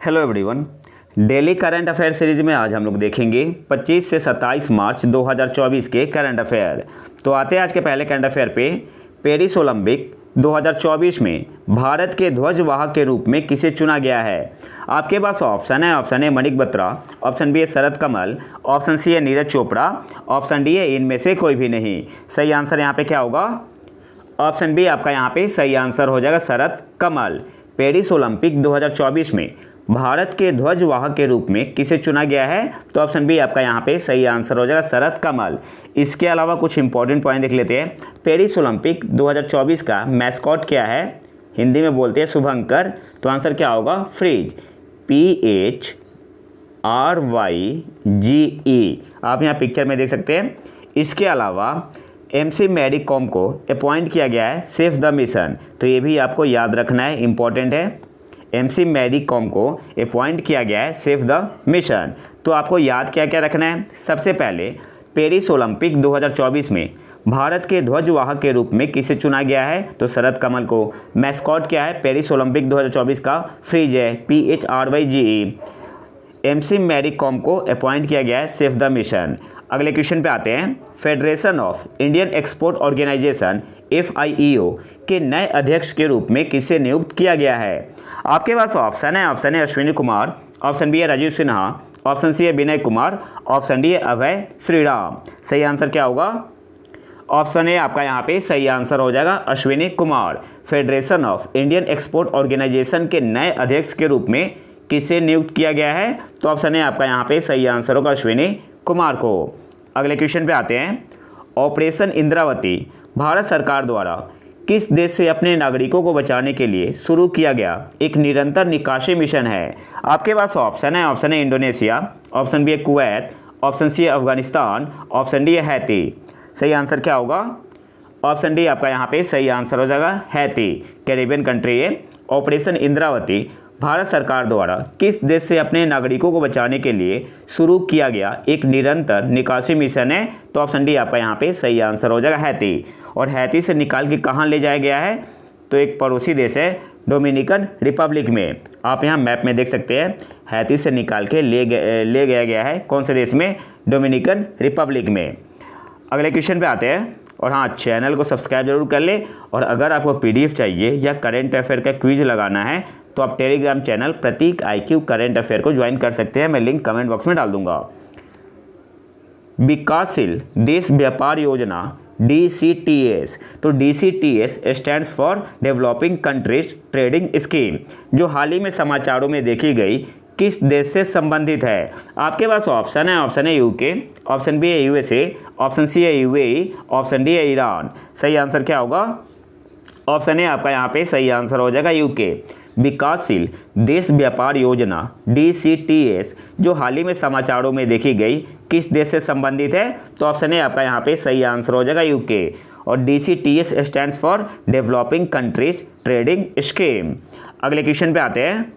Hello everyone. Daily current affair series में आज हम लोग देखेंगे 25 से 27 मार्च 2024 के करंट अफेयर। तो आते हैं आज के पहले करंट अफेयर पे। पेरिस ओलंपिक 2024 में भारत के ध्वजवाहक के रूप में किसे चुना गया है? आपके पास ऑप्शन है। Option A Manika Batra, option B है शरद कमल, ऑप्शन सी है नीरज चोपड़ा, ऑप्शन डी है इनमें से कोई भी नहीं। सही आंसर यहाँ पे क्या होगा? ऑप्शन बी आपका यहाँ पे सही आंसर हो जाएगा, शरद कमल। पेरिस ओलंपिक 2024 में भारत के ध्वजवाहक के रूप में किसे चुना गया है? तो ऑप्शन बी आपका यहाँ पे सही आंसर हो जाएगा, शरद कमल। इसके अलावा कुछ इंपॉर्टेंट पॉइंट देख लेते हैं। पेरिस ओलंपिक 2024 का मैस्कॉट क्या है? हिंदी में बोलते हैं शुभंकर। तो आंसर क्या होगा? Phryge, PHRYGE। आप यहाँ पिक्चर में देख सकते हैं। इसके अलावा MC मैरी कॉम को अपॉइंट किया गया है सेफ द मिशन। तो ये भी आपको याद रखना है, इंपॉर्टेंट है। MC मैरी कॉम को अपॉइंट किया गया है सेफ द मिशन। तो आपको याद क्या क्या रखना है? सबसे पहले पेरिस ओलंपिक 2024 में भारत के ध्वजवाहक के रूप में किसे चुना गया है? तो शरद कमल को। मैस्कॉट क्या है पेरिस ओलंपिक 2024 का? फ्रीज है, PHRYGE। MC मैरी कॉम को अपॉइंट किया गया है सेफ द मिशन। अगले क्वेश्चन पे आते हैं। Federation of Indian export organisation FIEO के नए अध्यक्ष के रूप में किसे नियुक्त किया गया है? आपके पास ऑप्शन है। ऑप्शन है अश्विनी कुमार, ऑप्शन बी है राजीव सिन्हा, ऑप्शन सी है विनय कुमार, ऑप्शन डी है अभय श्रीराम। सही आंसर क्या होगा? ऑप्शन ए आपका यहाँ पे सही आंसर हो जाएगा, Ashwini Kumar. Federation of Indian export organisation के नए अध्यक्ष के रूप में किसे नियुक्त किया गया है? तो ऑप्शन ए आपका यहाँ पे सही आंसर होगा, अश्विनी कुमार को। अगले क्वेश्चन पे आते हैं। ऑपरेशन इंद्रावती भारत सरकार द्वारा किस देश से अपने नागरिकों को बचाने के लिए शुरू किया गया एक निरंतर निकासी मिशन है? आपके पास ऑप्शन है। ऑप्शन है इंडोनेशिया, ऑप्शन बी है कुवैत, ऑप्शन सी है अफगानिस्तान, ऑप्शन डी है हैती। सही आंसर क्या होगा? ऑप्शन डी आपका यहाँ पे सही आंसर हो जाएगा, हैती। कैरिबियन कंट्री है। ऑपरेशन इंद्रावती भारत सरकार द्वारा किस देश से अपने नागरिकों को बचाने के लिए शुरू किया गया एक निरंतर निकासी मिशन है? तो ऑप्शन डी आपका यहाँ पे सही आंसर हो जाएगा, हैती। और हैती से निकाल के कहाँ ले जाया गया है? तो एक पड़ोसी देश है डोमिनिकन रिपब्लिक में। आप यहाँ मैप में देख सकते हैं। हैती से निकाल के ले गया है कौन से देश में? डोमिनिकन रिपब्लिक में। अगले क्वेश्चन पे आते हैं। और हाँ, चैनल को सब्सक्राइब जरूर कर ले। और अगर आपको PDF चाहिए या करंट अफेयर का क्विज लगाना है तो आप टेलीग्राम चैनल प्रतीक IQ करंट अफेयर को ज्वाइन कर सकते हैं। मैं लिंक कमेंट बॉक्स में डाल दूंगा। विकासशील देश व्यापार योजना DCTS। तो DCTS stands for developing countries trading scheme, जो हाल ही में समाचारों में देखी गई किस देश से संबंधित है? आपके पास ऑप्शन है। ऑप्शन है UK, ऑप्शन बी है USA, ऑप्शन सी है UAE, ऑप्शन डी है ईरान। सही आंसर क्या होगा? ऑप्शन ए आपका यहाँ पे सही आंसर हो जाएगा, UK। विकासशील देश व्यापार योजना DCTS जो हाल ही में समाचारों में देखी गई किस देश से संबंधित है? तो ऑप्शन ए आपका यहाँ पे सही आंसर हो जाएगा, UK। और DCTS stands for developing countries trading scheme. अगले क्वेश्चन पे आते हैं।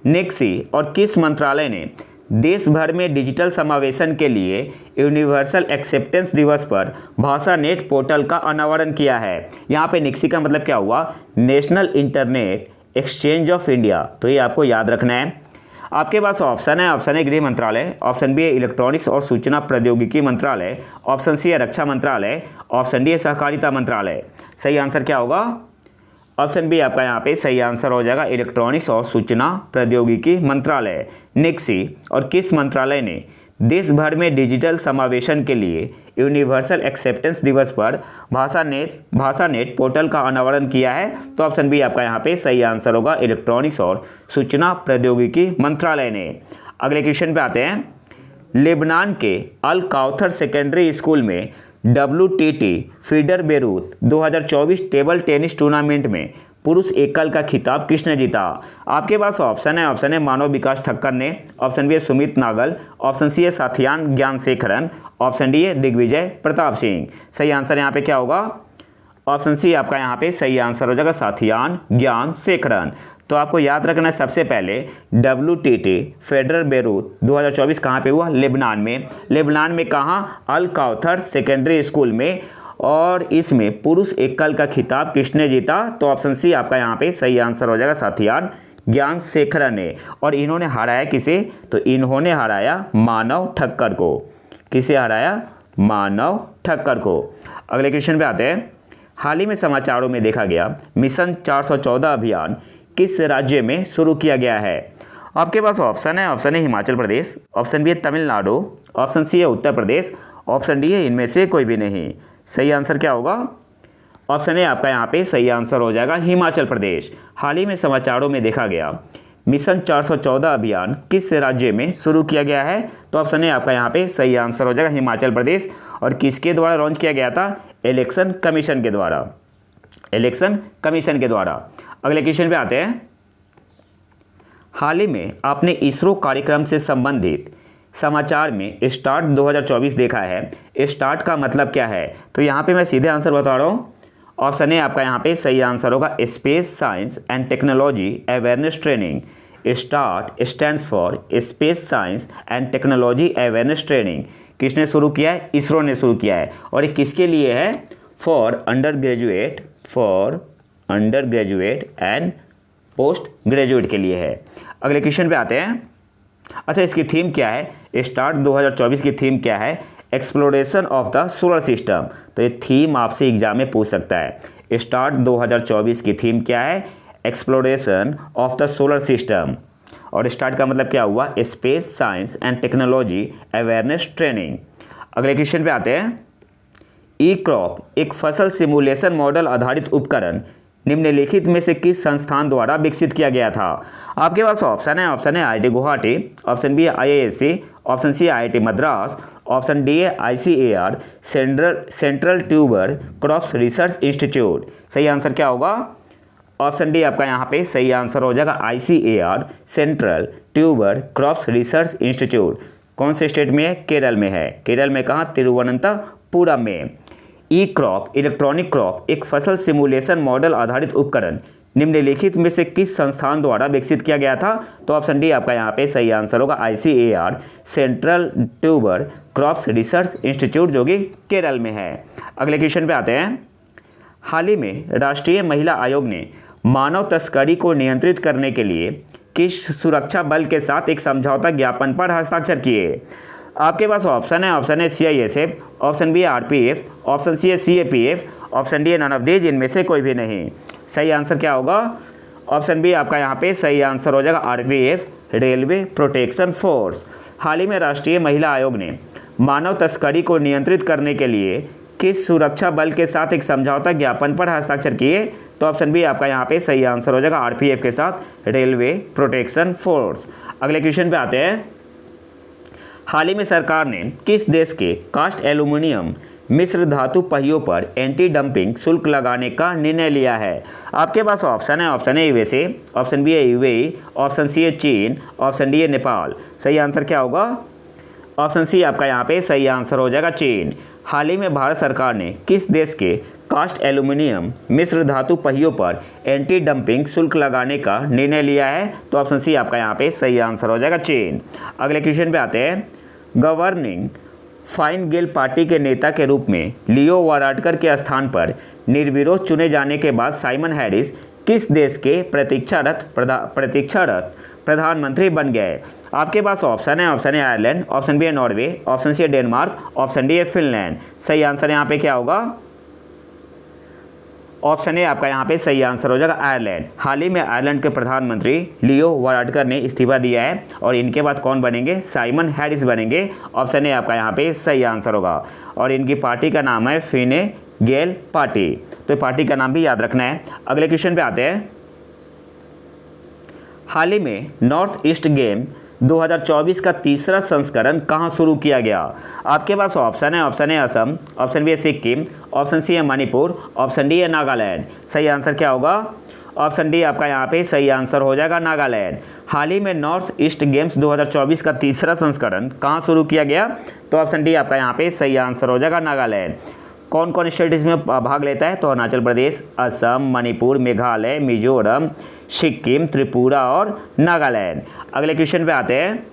नेक्सी और किस मंत्रालय ने देश भर में डिजिटल समावेशन के लिए यूनिवर्सल एक्सेप्टेंस दिवस पर भाषा नेट पोर्टल का अनावरण किया है? यहाँ पे नेक्सी का मतलब क्या हुआ? National internet exchange of India. तो ये आपको याद रखना है। आपके पास ऑप्शन है। ऑप्शन ए गृह मंत्रालय, ऑप्शन बी है इलेक्ट्रॉनिक्स और सूचना प्रौद्योगिकी मंत्रालय, ऑप्शन सी है रक्षा मंत्रालय, ऑप्शन डी है सहकारिता मंत्रालय। सही आंसर क्या होगा? ऑप्शन बी आपका यहाँ पे सही आंसर हो जाएगा, इलेक्ट्रॉनिक्स और सूचना प्रौद्योगिकी मंत्रालय। नेक्सी और किस मंत्रालय ने देश भर में डिजिटल समावेशन के लिए यूनिवर्सल एक्सेप्टेंस दिवस पर भाषा नेट पोर्टल का अनावरण किया है? तो ऑप्शन बी आपका यहाँ पे सही आंसर होगा, इलेक्ट्रॉनिक्स और सूचना प्रौद्योगिकी मंत्रालय ने। अगले क्वेश्चन पे आते हैं। लेबनान के अल काउथर सेकेंडरी स्कूल में WTT feeder Beirut 2024 table tennis tournament में पुरुष एकल का खिताब किसने जीता? आपके पास ऑप्शन है। ऑप्शन है मानव विकास ठक्कर ने, ऑप्शन बी है सुमित नागल, ऑप्शन सी है साथियान ज्ञानशेखरन, ऑप्शन डी है दिग्विजय प्रताप सिंह। सही आंसर यहाँ पे क्या होगा? ऑप्शन सी आपका यहाँ पे सही आंसर हो जाएगा, साथियान ज्ञानशेखरन। तो आपको याद रखना है सबसे पहले WTT फेडरल बेरूत 2024 कहाँ पे हुआ? लेबनान में। लेबनान में कहाँ? अल काउथर सेकेंडरी स्कूल में। और इसमें पुरुष एकल का खिताब किसने जीता? तो ऑप्शन सी आपका यहाँ पे सही आंसर हो जाएगा, साथियान ज्ञानशेखरन ने, और इन्होंने हराया किसे? तो इन्होंने हराया मानव ठक्कर को। किसे हराया? मानव ठक्कर को। अगले क्वेश्चन पे आते हैं। हाल ही में समाचारों में देखा गया मिशन 414 अभियान किस राज्य में शुरू किया गया है? आपके पास ऑप्शन है, option A Himachal Pradesh, option B है तमिलनाडु, ऑप्शन सी है उत्तर प्रदेश, ऑप्शन डी है इनमें से कोई भी नहीं। सही आंसर क्या होगा? ऑप्शन ए आपका यहाँ पे सही आंसर हो जाएगा हिमाचल प्रदेश। हाल ही में समाचारों में देखा गया मिशन 414 अभियान किस राज्य में शुरू किया गया है? तो ऑप्शन ए आपका यहाँ पे सही आंसर हो जाएगा हिमाचल प्रदेश। और किसके द्वारा लॉन्च किया गया था? इलेक्शन कमीशन के द्वारा। इलेक्शन कमीशन के द्वारा। अगले क्वेश्चन पे आते हैं। हाल ही में आपने इसरो कार्यक्रम से संबंधित समाचार में स्टार्ट 2024 देखा है। स्टार्ट का मतलब क्या है? तो यहाँ पे मैं सीधे आंसर बता रहा हूँ। ऑप्शन ए आपका यहाँ पे सही आंसर होगा space science and technology awareness training. Start stands for space science and technology awareness training. किसने शुरू किया है? इसरो ने शुरू किया है। और ये किसके लिए है? For under graduate and post graduate के लिए है। अगले क्वेश्चन पे आते हैं। अच्छा, इसकी थीम क्या है? स्टार्ट 2024 की थीम क्या है? Exploration of the solar system. तो ये थीम आपसे एग्जाम में पूछ सकता है। स्टार्ट 2024 की थीम क्या है? Exploration of the solar system. और स्टार्ट का मतलब क्या हुआ? Space science and technology awareness training. अगले क्वेश्चन पे आते हैं। ई क्रॉप एक फसल सिमुलेशन मॉडल आधारित उपकरण निम्नलिखित में से किस संस्थान द्वारा विकसित किया गया था? आपके पास ऑप्शन है, option A IIT Guwahati, option B IISc, option C IIT Madras, option D है ICAR central tuber crops research institute. सही आंसर क्या होगा? ऑप्शन डी आपका यहाँ पे सही आंसर हो जाएगा ICAR central tuber crops research institute. कौन से स्टेट में है? केरल में है। केरल में कहाँ? तिरुवनंतपुरम में। ई क्रॉप इलेक्ट्रॉनिक क्रॉप एक फसल सिमुलेशन मॉडल आधारित उपकरण निम्नलिखित में से किस संस्थान द्वारा विकसित किया गया था? तो ऑप्शन डी आपका यहाँ पे सही आंसर होगा ICAR central tuber crops research institute, जो कि केरल में है। अगले क्वेश्चन पे आते हैं। हाल ही में राष्ट्रीय महिला आयोग ने मानव तस्करी को नियंत्रित करने के लिए किस सुरक्षा बल के साथ एक समझौता ज्ञापन पर हस्ताक्षर किए? आपके पास ऑप्शन है, option A CISF, option B RPF, option C है CAPF, ऑप्शन डी है नन ऑफ दीज, इनमें से कोई भी नहीं। सही आंसर क्या होगा? ऑप्शन बी आपका यहाँ पे सही आंसर हो जाएगा RPF रेलवे प्रोटेक्शन फोर्स। हाल ही में राष्ट्रीय महिला आयोग ने मानव तस्करी को नियंत्रित करने के लिए किस सुरक्षा बल के साथ एक समझौता ज्ञापन पर हस्ताक्षर किए? तो ऑप्शन बी आपका यहाँ पे सही आंसर हो जाएगा RPF के साथ रेलवे प्रोटेक्शन फोर्स। अगले क्वेश्चन पे आते हैं। हाल ही में सरकार ने किस देश के कास्ट एल्यूमिनियम मिश्र धातु पहियों पर एंटी डंपिंग शुल्क लगाने का निर्णय लिया है? आपके पास ऑप्शन है, option A USA, option B है UAE, ऑप्शन सी है चीन, ऑप्शन डी है नेपाल। सही आंसर क्या होगा? ऑप्शन सी आपका यहाँ पे सही आंसर हो जाएगा चीन। हाल ही में भारत सरकार ने किस देश के कास्ट एल्यूमिनियम मिश्र धातु पहियों पर एंटी डंपिंग शुल्क लगाने का निर्णय लिया है? तो ऑप्शन सी आपका यहाँ पे सही आंसर हो जाएगा चीन। अगले क्वेश्चन पे आते हैं। गवर्निंग फाइन गेल पार्टी के नेता के रूप में लियो वाराडकर के स्थान पर निर्विरोध चुने जाने के बाद साइमन हैरिस किस देश के प्रतीक्षारत प्रधानमंत्री बन गए? आपके पास ऑप्शन है, option A Ireland, option B है नॉर्वे, ऑप्शन सी है डेनमार्क, ऑप्शन डी है फिनलैंड। सही आंसर यहाँ पे क्या होगा? ऑप्शन ए आपका यहाँ पे सही आंसर हो जाएगा आयरलैंड। हाल ही में आयरलैंड के प्रधानमंत्री लियो वाराडकर ने इस्तीफा दिया है और इनके बाद कौन बनेंगे? साइमन हैरिस बनेंगे। ऑप्शन ए आपका यहाँ पे सही आंसर होगा। और इनकी पार्टी का नाम है फिने गेल पार्टी। तो पार्टी का नाम भी याद रखना है। अगले क्वेश्चन पे आते हैं। हाल ही में नॉर्थ ईस्ट गेम 2024 का तीसरा संस्करण कहाँ शुरू किया गया? आपके पास ऑप्शन है, option A Assam, option B है सिक्किम, ऑप्शन सी है मणिपुर, ऑप्शन डी है नागालैंड। सही आंसर क्या होगा? ऑप्शन डी आपका यहाँ पे सही आंसर हो जाएगा नागालैंड। हाल ही में नॉर्थ ईस्ट गेम्स 2024 का तीसरा संस्करण कहाँ शुरू किया गया? तो ऑप्शन डी आपका यहाँ पे सही आंसर हो जाएगा नागालैंड। कौन कौन स्टेट इसमें भाग लेता है? तो अरुणाचल प्रदेश, असम, मणिपुर, मेघालय, मिजोरम, सिक्किम, त्रिपुरा और नागालैंड। अगले क्वेश्चन पे आते हैं।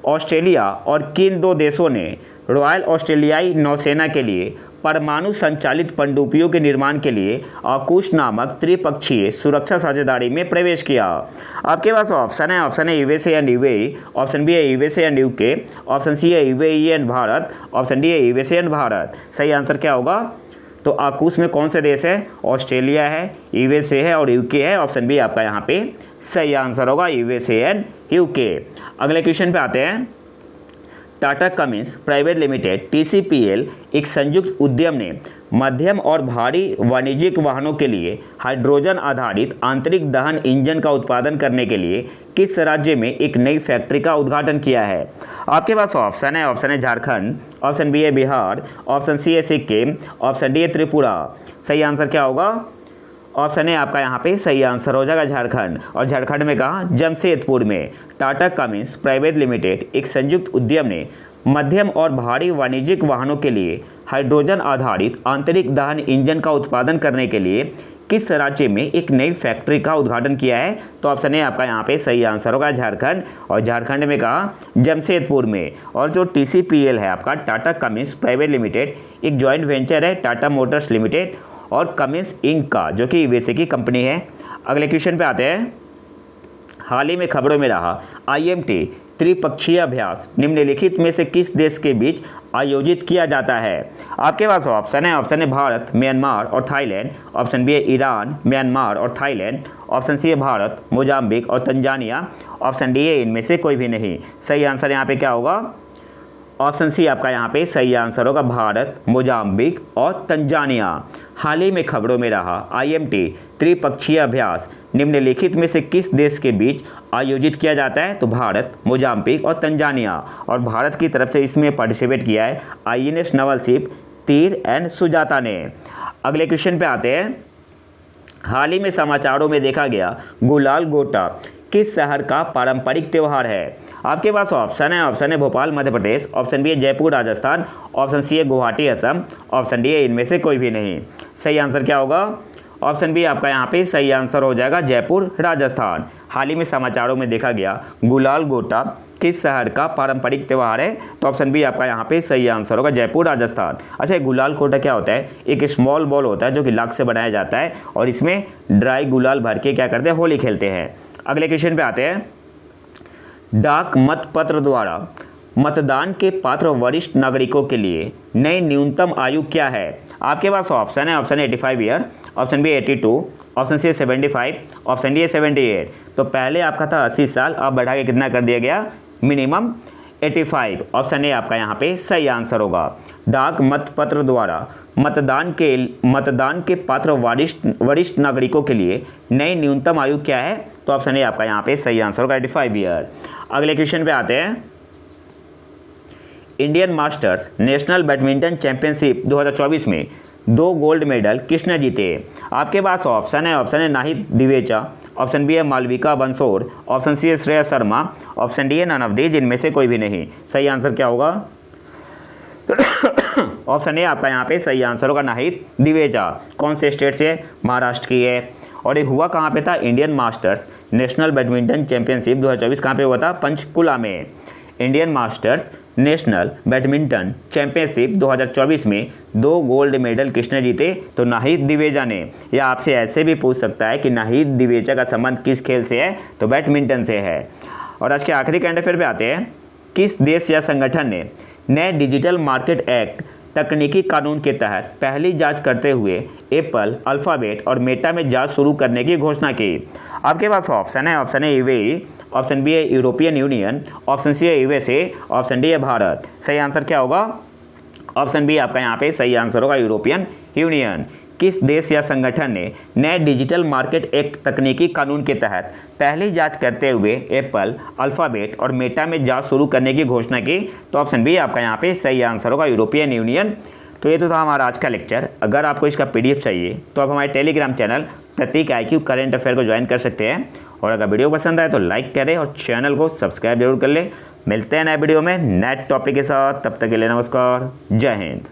ऑस्ट्रेलिया और किन दो देशों ने रॉयल ऑस्ट्रेलियाई नौसेना के लिए परमाणु संचालित पनडुब्बियों के निर्माण के लिए AUKUS नामक त्रिपक्षीय सुरक्षा साझेदारी में प्रवेश किया? आपके पास ऑप्शन है USA and UAE, option B है USA and UK, option C है UAE and Bharat, option D है यूएसए एंड भारत। सही आंसर क्या होगा? तो AUKUS में कौन से देश है? ऑस्ट्रेलिया है, यूएसए है और यूके है। ऑप्शन बी आपका यहाँ पे सही आंसर होगा, यूएसए एंड यूके। अगले क्वेश्चन पे आते हैं। Tata Cummins private limited TCPL एक संयुक्त उद्यम ने मध्यम और भारी वाणिज्यिक वाहनों के लिए हाइड्रोजन आधारित आंतरिक दहन इंजन का उत्पादन करने के लिए किस राज्य में एक नई फैक्ट्री का उद्घाटन किया है? आपके पास ऑप्शन है झारखंड, ऑप्शन बी है बिहार, ऑप्शन सी है सिक्किम, ऑप्शन डी है त्रिपुरा। सही आंसर क्या होगा? ऑप्शन है आपका यहाँ पे सही आंसर हो जाएगा झारखंड। और झारखंड में कहाँ? जमशेदपुर में। टाटा कमिंस प्राइवेट लिमिटेड एक संयुक्त उद्यम ने मध्यम और भारी वाणिज्यिक वाहनों के लिए हाइड्रोजन आधारित आंतरिक दहन इंजन का उत्पादन करने के लिए किस राज्य में एक नई फैक्ट्री का उद्घाटन किया है? तो ऑप्शन है आपका यहाँ पे सही आंसर होगा झारखंड। और झारखंड में कहाँ? जमशेदपुर में। और जो TCPL है आपका टाटा कमिंस प्राइवेट लिमिटेड एक जॉइंट वेंचर है टाटा मोटर्स लिमिटेड और कमिंस इंक का, जो कि यूएसए की कंपनी है। अगले क्वेश्चन पे आते हैं। हाल ही में खबरों में रहा IMT त्रिपक्षीय अभ्यास निम्नलिखित में से किस देश के बीच आयोजित किया जाता है? आपके पास ऑप्शन है भारत, म्यांमार और थाईलैंड, ऑप्शन बी है ईरान, म्यांमार और थाईलैंड, ऑप्शन सी है भारत, मोजाम्बिक और तंजानिया, ऑप्शन डी है इनमें से कोई भी नहीं। सही आंसर यहाँ पे क्या होगा? ऑप्शन सी आपका यहाँ पे सही आंसर होगा, भारत, मोजाम्बिक और तंजानिया। हाल ही में खबरों में रहा IMT त्रिपक्षीय अभ्यास निम्नलिखित में से किस देश के बीच आयोजित किया जाता है? तो भारत, मोजाम्बिक और तंजानिया। और भारत की तरफ से इसमें पार्टिसिपेट किया है INS नवल शिप तीर एंड सुजाता ने। अगले क्वेश्चन पे आते हैं। हाल ही में समाचारों में देखा गया गुलाल गोटा किस शहर का पारंपरिक त्यौहार है? आपके पास ऑप्शन है भोपाल मध्य प्रदेश, ऑप्शन बी है जयपुर राजस्थान, ऑप्शन सी है गुवाहाटी असम, ऑप्शन डी है इनमें से कोई भी नहीं। सही आंसर क्या होगा? ऑप्शन बी आपका यहाँ पे सही आंसर हो जाएगा, जयपुर राजस्थान। हाल ही में समाचारों में देखा गया गुलाल गोटा किस शहर का पारंपरिक त्यौहार है? तो ऑप्शन बी आपका यहाँ पे सही आंसर होगा, जयपुर राजस्थान। अच्छा, गुलाल गोटा क्या होता है? एक स्मॉल बॉल होता है जो कि लाख से बनाया जाता है और इसमें ड्राई गुलाल भर के क्या करते हैं? होली खेलते हैं। अगले क्वेश्चन पे आते हैं। डाक मत पत्र द्वारा मतदान के पात्र वरिष्ठ नागरिकों के लिए नई न्यूनतम आयु क्या है? आपके पास ऑप्शन है 85 year, option B 82, option C 75, option D 78। तो पहले आपका था 80 साल, अब बढ़ा के कितना कर दिया गया? मिनिमम 85। ऑप्शन ए आपका यहाँ पे सही आंसर होगा। डाक मत पत्र द्वारा मतदान के पात्र वरिष्ठ नागरिकों के लिए नई न्यूनतम आयु क्या है? तो ऑप्शन ए आपका यहाँ पे सही आंसर होगा, 85 ईयर। अगले क्वेश्चन पे आते हैं। Indian masters national badminton championship 2024 में 2 गोल्ड मेडल किसने जीते? आपके पास ऑप्शन है नाहिद दिवेचा, ऑप्शन बी है मालविका बंसोर, ऑप्शन सी है श्रेया शर्मा, ऑप्शन डी है नन ऑफ दीज, इनमें से कोई भी नहीं। सही आंसर क्या होगा? ऑप्शन ए आपका यहाँ पे सही आंसर होगा, नाहिद दिवेचा। कौन से स्टेट से? महाराष्ट्र की है। और ये हुआ कहाँ पे था? Indian masters national badminton championship 2024 कहाँ पे हुआ था? पंचकुला में। Indian masters national badminton championship 2024 में 2 गोल्ड मेडल किसने जीते? तो नाहिद दिवेचा ने। या आपसे ऐसे भी पूछ सकता है कि नाहिद दिवेचा का संबंध किस खेल से है? तो बैडमिंटन से है। और आज के आखिरी करंट अफेयर पे आते हैं। किस देश या संगठन ने नए डिजिटल मार्केट एक्ट तकनीकी कानून के तहत पहली जांच करते हुए एप्पल, अल्फ़ाबेट और मेटा में जांच शुरू करने की घोषणा की? आपके पास ऑप्शन है यूएई, ऑप्शन बी है यूरोपियन यूनियन, ऑप्शन सी है यूएसए, ऑप्शन डी है भारत। सही आंसर क्या होगा? ऑप्शन बी आपका यहाँ पे सही आंसर होगा, यूरोपियन यूनियन। किस देश या संगठन ने नए डिजिटल मार्केट एक्ट तकनीकी कानून के तहत पहली जांच करते हुए एप्पल, अल्फ़ाबेट और मेटा में जांच शुरू करने की घोषणा की? तो ऑप्शन बी आपका यहाँ पे सही आंसर होगा, यूरोपियन यूनियन। तो ये तो था हमारा आज का लेक्चर। अगर आपको इसका PDF चाहिए तो आप हमारे टेलीग्राम चैनल प्रतीक IQ करंट अफेयर को ज्वाइन कर सकते हैं। और अगर वीडियो पसंद आए तो लाइक करें और चैनल को सब्सक्राइब जरूर कर लें। मिलते हैं नए वीडियो में नए टॉपिक के साथ, तब तक के लिए नमस्कार, जय हिंद।